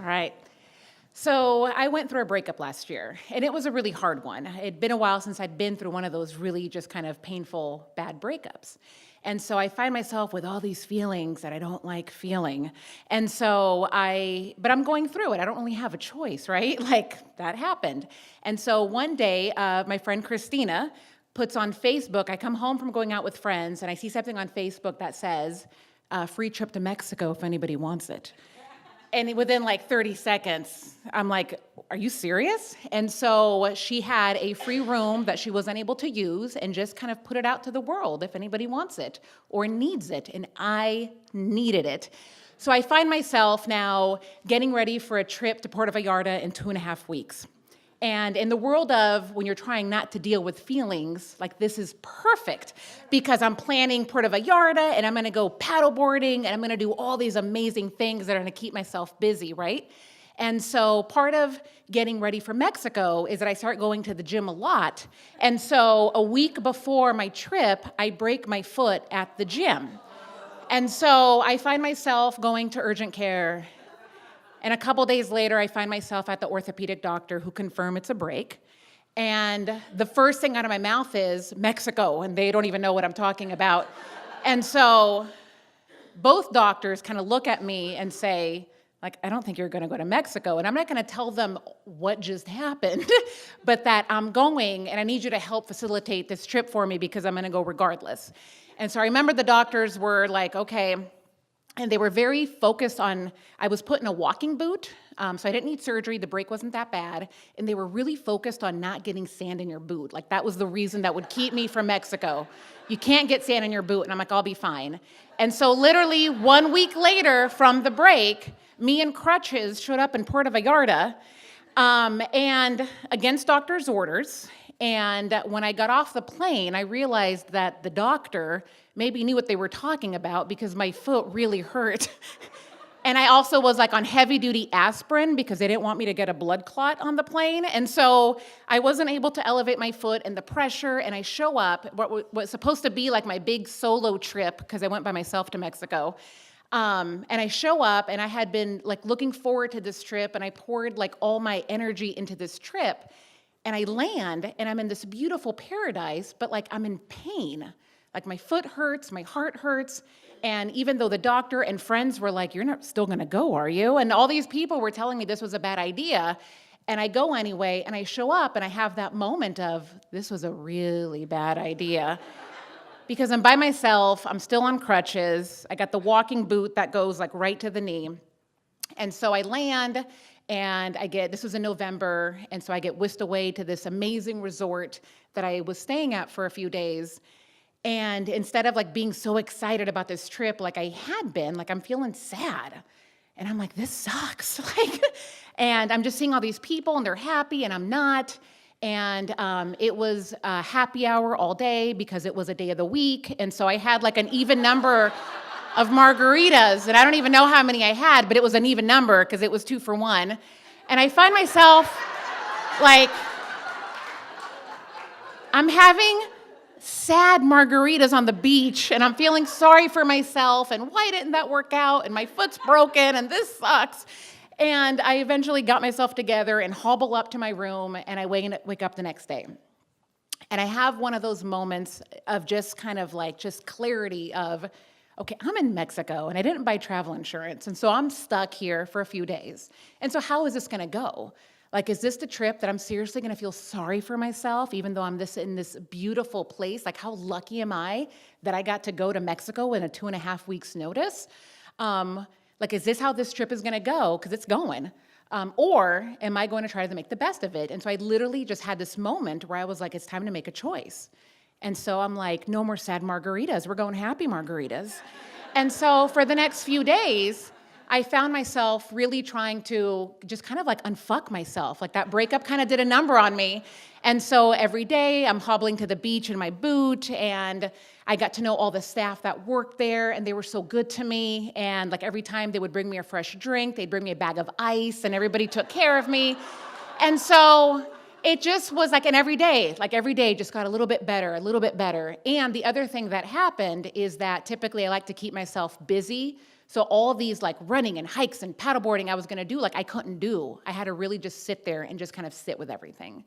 All right. So I went through a breakup last year, and it was a really hard one. It'd been a while since I'd been through one of those really just kind of painful, bad breakups. And so I find myself with all these feelings that I don't like feeling. But I'm going through it. I don't really have a choice, right? Like, that happened. And so one day, my friend Christina puts on Facebook, I come home from going out with friends, and I see something on Facebook that says, free trip to Mexico if anybody wants it. And within like 30 seconds, I'm like, are you serious? And so she had a free room that she was unable to use and just kind of put it out to the world if anybody wants it or needs it. And I needed it. So I find myself now getting ready for a trip to Puerto Vallarta in 2.5 weeks. And in the world of when you're trying not to deal with feelings, like this is perfect because I'm planning Puerto Vallarta and I'm gonna go paddleboarding and I'm gonna do all these amazing things that are gonna keep myself busy, right? And so part of getting ready for Mexico is that I start going to the gym a lot. And so a week before my trip, I break my foot at the gym. And so I find myself going to urgent care. And a couple days later, I find myself at the orthopedic doctor who confirmed it's a break. And the first thing out of my mouth is Mexico, and they don't even know what I'm talking about. And so both doctors kind of look at me and say, like, I don't think you're gonna go to Mexico. And I'm not gonna tell them what just happened, but that I'm going and I need you to help facilitate this trip for me because I'm gonna go regardless. And so I remember the doctors were like, okay, and they were very focused on, I was put in a walking boot, so I didn't need surgery, the break wasn't that bad, and they were really focused on not getting sand in your boot. Like that was the reason that would keep me from Mexico. You can't get sand in your boot, and I'm like, I'll be fine. And so literally 1 week later from the break, me and crutches showed up in Puerto Vallarta, and against doctor's orders, and when I got off the plane, I realized that the doctor maybe knew what they were talking about because my foot really hurt. And I also was like on heavy duty aspirin because they didn't want me to get a blood clot on the plane. And so I wasn't able to elevate my foot and the pressure, and I show up, what was supposed to be like my big solo trip because I went by myself to Mexico. And I show up and I had been like looking forward to this trip and I poured like all my energy into this trip. And I land and I'm in this beautiful paradise, but like I'm in pain. Like my foot hurts, my heart hurts. And even though the doctor and friends were like, you're not still gonna go, are you? And all these people were telling me this was a bad idea. And I go anyway, and I show up and I have that moment of, this was a really bad idea. Because I'm by myself, I'm still on crutches. I got the walking boot that goes like right to the knee. And so I land and this was in November, and so I get whisked away to this amazing resort that I was staying at for a few days. And instead of like being so excited about this trip like I had been, like I'm feeling sad. And I'm like, this sucks. And I'm just seeing all these people and they're happy and I'm not. And it was a happy hour all day because it was a day of the week. And so I had like an even number of margaritas. And I don't even know how many I had, but it was an even number because it was 2 for 1. And I find myself like, I'm having sad margaritas on the beach and I'm feeling sorry for myself and why didn't that work out and my foot's broken and this sucks. And I eventually got myself together and hobble up to my room and I wake up the next day. And I have one of those moments of just kind of like just clarity of, okay, I'm in Mexico and I didn't buy travel insurance and so I'm stuck here for a few days. And so how is this gonna go? Like, is this the trip that I'm seriously gonna feel sorry for myself, even though I'm in this beautiful place? Like, how lucky am I that I got to go to Mexico in a 2.5 weeks notice? Like, is this how this trip is gonna go? Because it's going. Or am I going to try to make the best of it? And so I literally just had this moment where I was like, it's time to make a choice. And so I'm like, no more sad margaritas, we're going happy margaritas. And so for the next few days, I found myself really trying to just kind of like unfuck myself. Like that breakup kind of did a number on me. And so every day I'm hobbling to the beach in my boot and I got to know all the staff that worked there and they were so good to me. And like every time they would bring me a fresh drink, they'd bring me a bag of ice and everybody took care of me. And so it just was like an every day just got a little bit better, a little bit better. And the other thing that happened is that typically I like to keep myself busy So all these like running and hikes and paddleboarding I was gonna do, like I couldn't do. I had to really just sit there and just kind of sit with everything.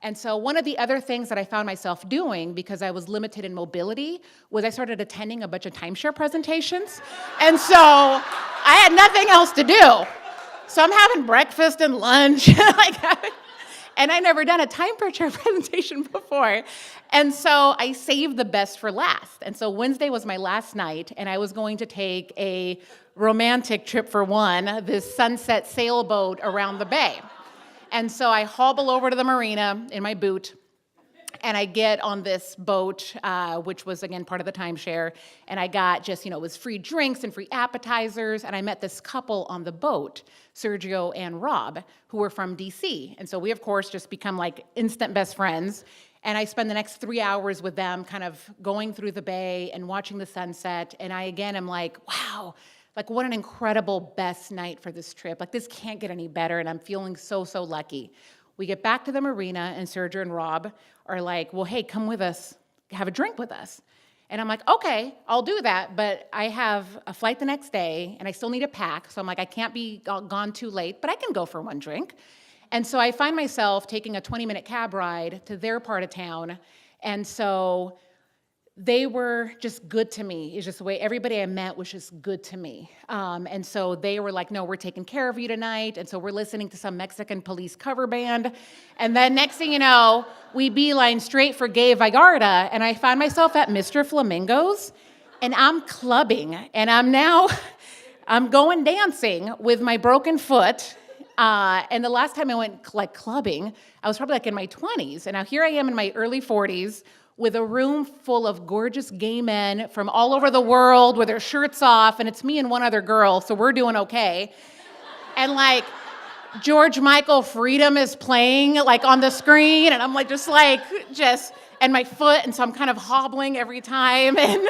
And so one of the other things that I found myself doing, because I was limited in mobility, was I started attending a bunch of timeshare presentations. And so I had nothing else to do. So I'm having breakfast and lunch, and I never done a timeshare presentation before. And so I saved the best for last. And so Wednesday was my last night, and I was going to take a romantic trip for one, this sunset sailboat around the bay. And so I hobble over to the marina in my boot, and I get on this boat, which was, again, part of the timeshare, and I got just, it was free drinks and free appetizers, and I met this couple on the boat, Sergio and Rob, who were from DC. And so we, of course, just become like instant best friends, and I spend the next 3 hours with them kind of going through the bay and watching the sunset, and I, again, am like, wow, like, what an incredible best night for this trip. Like, this can't get any better, and I'm feeling so, so lucky. We get back to the marina, and Sergio and Rob are like, well, hey, come with us, have a drink with us. And I'm like, okay, I'll do that, but I have a flight the next day, and I still need to pack, so I'm like, I can't be gone too late, but I can go for one drink. And so I find myself taking a 20-minute cab ride to their part of town, and so they were just good to me. It's just the way everybody I met was just good to me. And so they were like, no, we're taking care of you tonight. And so we're listening to some Mexican police cover band. And then next thing you know, we beeline straight for Gay Vallarta. And I find myself at Mr. Flamingo's, and I'm clubbing. And I'm going dancing with my broken foot. And the last time I went like clubbing, I was probably like in my 20s. And now here I am in my early 40s, with a room full of gorgeous gay men from all over the world with their shirts off, and it's me and one other girl, so we're doing okay. And like, George Michael Freedom is playing like on the screen, and I'm like, and my foot, and so I'm kind of hobbling every time, and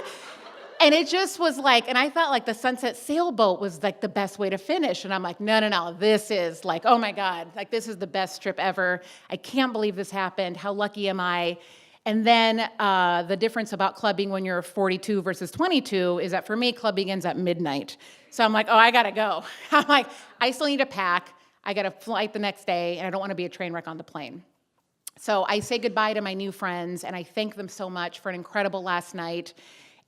it just was like, and I thought like the sunset sailboat was like the best way to finish, and I'm like, no, this is like, oh my God, like this is the best trip ever. I can't believe this happened. How lucky am I? And then the difference about clubbing when you're 42 versus 22 is that for me, clubbing ends at midnight. So I'm like, oh, I gotta go. I'm like, I still need to pack. I got a flight the next day, and I don't want to be a train wreck on the plane. So I say goodbye to my new friends, and I thank them so much for an incredible last night.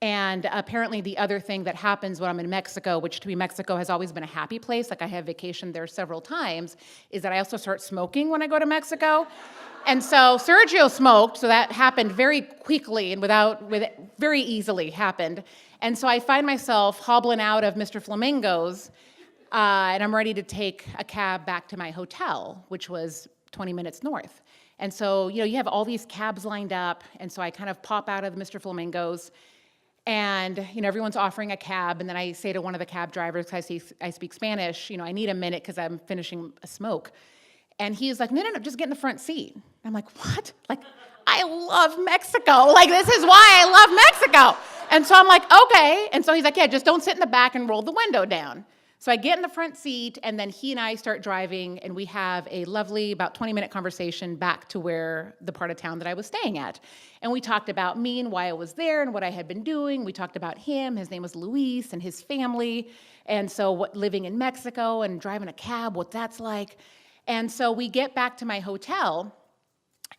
And apparently the other thing that happens when I'm in Mexico, which to me Mexico has always been a happy place, like I have vacationed there several times, is that I also start smoking when I go to Mexico. And so Sergio smoked, so that happened very quickly and very easily happened. And so I find myself hobbling out of Mr. Flamingo's, and I'm ready to take a cab back to my hotel, which was 20 minutes north. And so, you have all these cabs lined up, and so I kind of pop out of Mr. Flamingo's, and everyone's offering a cab, and then I say to one of the cab drivers, because I speak Spanish, I need a minute because I'm finishing a smoke. And he's like, no, just get in the front seat. I'm like, what? Like, I love Mexico. Like, this is why I love Mexico. And so I'm like, okay. And so he's like, yeah, just don't sit in the back and roll the window down. So I get in the front seat, and then he and I start driving, and we have a lovely, about 20-minute conversation back to where the part of town that I was staying at. And we talked about me and why I was there and what I had been doing. We talked about him. His name was Luis, and his family. And so living in Mexico and driving a cab, what that's like. And so we get back to my hotel,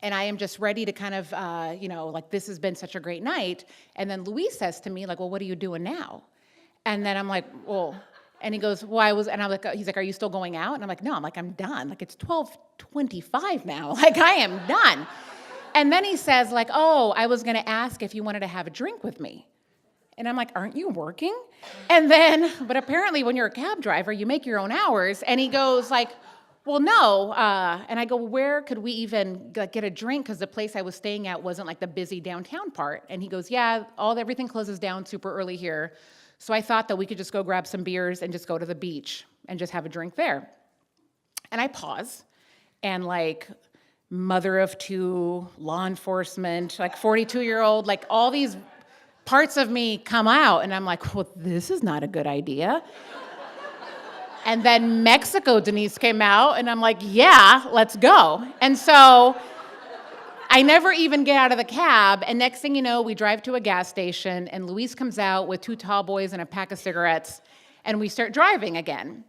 and I am just ready to kind of, like, this has been such a great night. And then Luis says to me, like, well, what are you doing now? And then I'm like, well, and he goes, well, and I'm like, he's like, are you still going out? And I'm like, no, I'm done. Like, it's 12:25 now. Like, I am done. And then he says, like, oh, I was going to ask if you wanted to have a drink with me. And I'm like, aren't you working? And then, but apparently when you're a cab driver, you make your own hours. And he goes like, well, no. And I go, well, where could we even get a drink? Because the place I was staying at wasn't like the busy downtown part. And he goes, yeah, everything closes down super early here. So I thought that we could just go grab some beers and just go to the beach and just have a drink there. And I pause, and like mother of two, law enforcement, like 42-year-old, like all these parts of me come out, and I'm like, well, this is not a good idea. And then Mexico Denise came out, and I'm like, yeah, let's go. And so I never even get out of the cab, and next thing you know, we drive to a gas station, and Luis comes out with 2 tall boys and a pack of cigarettes, and we start driving again.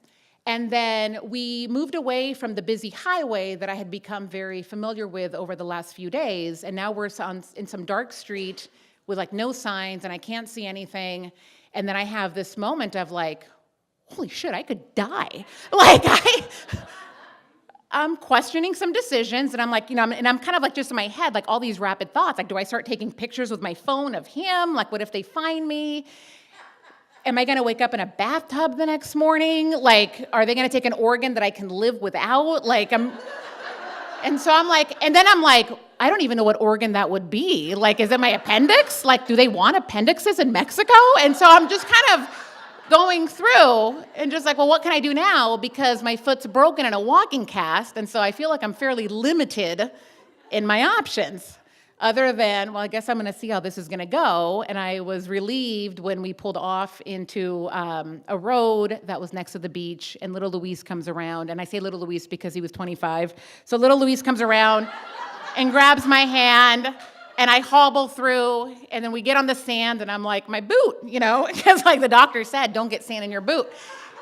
And then we moved away from the busy highway that I had become very familiar with over the last few days, and now we're in some dark street with like no signs, and I can't see anything. And then I have this moment of like, holy shit, I could die. Like I'm questioning some decisions, and I'm like, and I'm kind of like just in my head, like all these rapid thoughts, like, do I start taking pictures with my phone of him? Like, what if they find me? Am I gonna wake up in a bathtub the next morning? Like, are they gonna take an organ that I can live without? And so I'm like, and then I'm like, I don't even know what organ that would be. Like, is it my appendix? Like, do they want appendixes in Mexico? And so I'm just kind of going through and just like, well, what can I do now? Because my foot's broken in a walking cast, and so I feel like I'm fairly limited in my options. Other than, well, I guess I'm going to see how this is going to go. And I was relieved when we pulled off into a road that was next to the beach, and little Luis comes around. And I say little Luis because he was 25. So little Luis comes around and grabs my hand, and I hobble through, and then we get on the sand, and I'm like, my boot, because like the doctor said, don't get sand in your boot.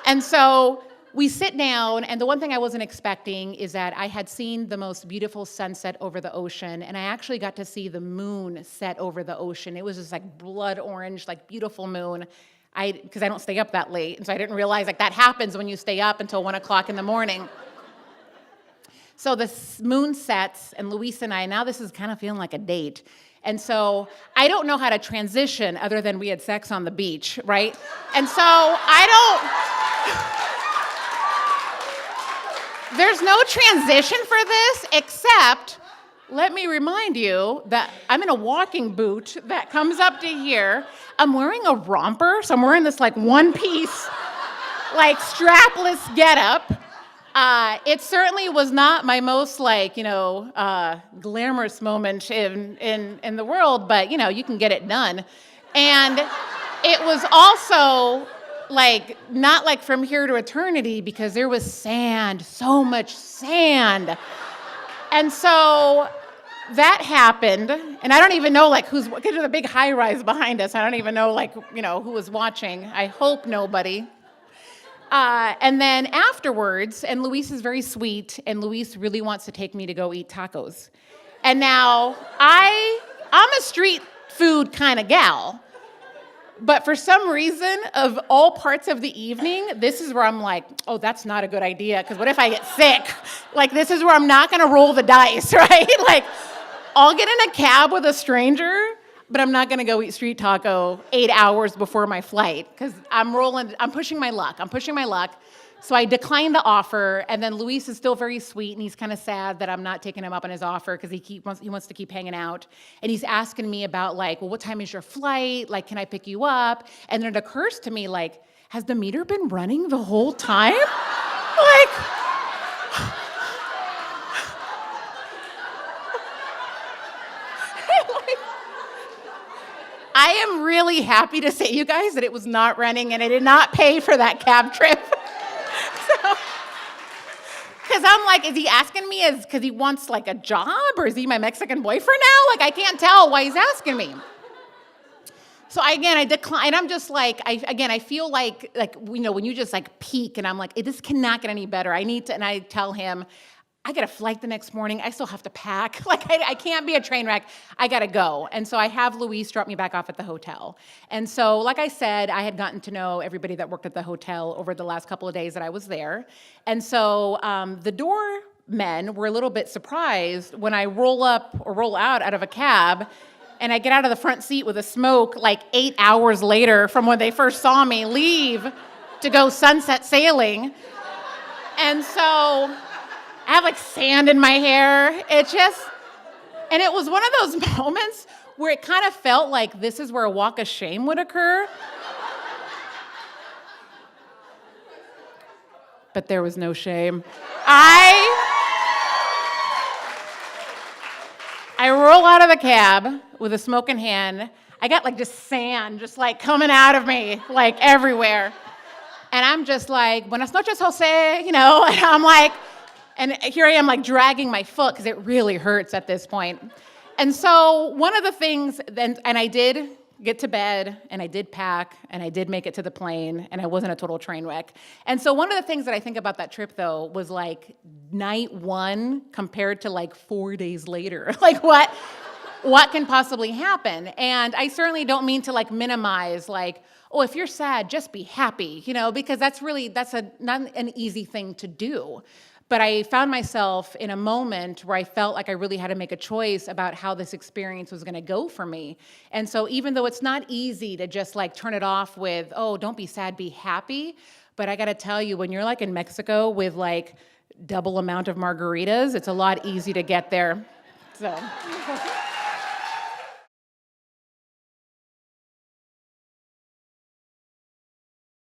And so we sit down, and the one thing I wasn't expecting is that I had seen the most beautiful sunset over the ocean, and I actually got to see the moon set over the ocean. It was just like blood orange, like beautiful moon. Because I don't stay up that late, and so I didn't realize like that happens when you stay up until 1 o'clock in the morning. So the moon sets, and Luis and I, now this is kind of feeling like a date. And so I don't know how to transition other than we had sex on the beach, right? And so there's no transition for this, except let me remind you that I'm in a walking boot that comes up to here. I'm wearing a romper, so I'm wearing this like one-piece, like strapless getup. It certainly was not my most glamorous moment in the world, but you can get it done. And it was also not like from here to eternity, because there was sand, so much sand. And so that happened, and I don't even know because there's a big high rise behind us. I don't even know who was watching. I hope nobody. And then afterwards, and Luis is very sweet, and Luis really wants to take me to go eat tacos. And now I'm a street food kind of gal, but for some reason, of all parts of the evening, this is where I'm like, oh, that's not a good idea, because what if I get sick? This is where I'm not going to roll the dice, right? I'll get in a cab with a stranger, but I'm not going to go eat street taco 8 hours before my flight, because I'm pushing my luck. So I declined the offer, and then Luis is still very sweet, and he's kind of sad that I'm not taking him up on his offer, because he wants to keep hanging out. And he's asking me about well, what time is your flight? Can I pick you up? And then it occurs to me, has the meter been running the whole time? I am really happy to say, you guys, that it was not running, and I did not pay for that cab trip. Because I'm like, is he asking me because he wants a job, or is he my Mexican boyfriend now? I can't tell why he's asking me. So I decline. I'm just I feel like when you just peak, and I'm like, this cannot get any better. And I tell him, I got a flight the next morning. I still have to pack. I can't be a train wreck. I got to go. And so I have Luis drop me back off at the hotel. And so, like I said, I had gotten to know everybody that worked at the hotel over the last couple of days that I was there. And so the doormen were a little bit surprised when I roll out of a cab, and I get out of the front seat with a smoke 8 hours later from when they first saw me leave to go sunset sailing. And so I have sand in my hair. And it was one of those moments where it kind of felt like this is where a walk of shame would occur. But there was no shame. I roll out of the cab with a smoke in hand. I got just sand just coming out of me everywhere. And I'm just buenas noches, Jose, and I'm and here I am dragging my foot because it really hurts at this point. And so one of the things, and I did get to bed, and I did pack, and I did make it to the plane, and I wasn't a total train wreck. And so one of the things that I think about that trip, though, was like night one compared to like 4 days later. Like what can possibly happen? And I certainly don't mean to like minimize like, oh, if you're sad, just be happy, because that's not an easy thing to do. But I found myself in a moment where I felt like I really had to make a choice about how this experience was going to go for me. And so even though it's not easy to just like turn it off with, oh, don't be sad, be happy. But I got to tell you, when you're like in Mexico with like double amount of margaritas, it's a lot easy to get there. So.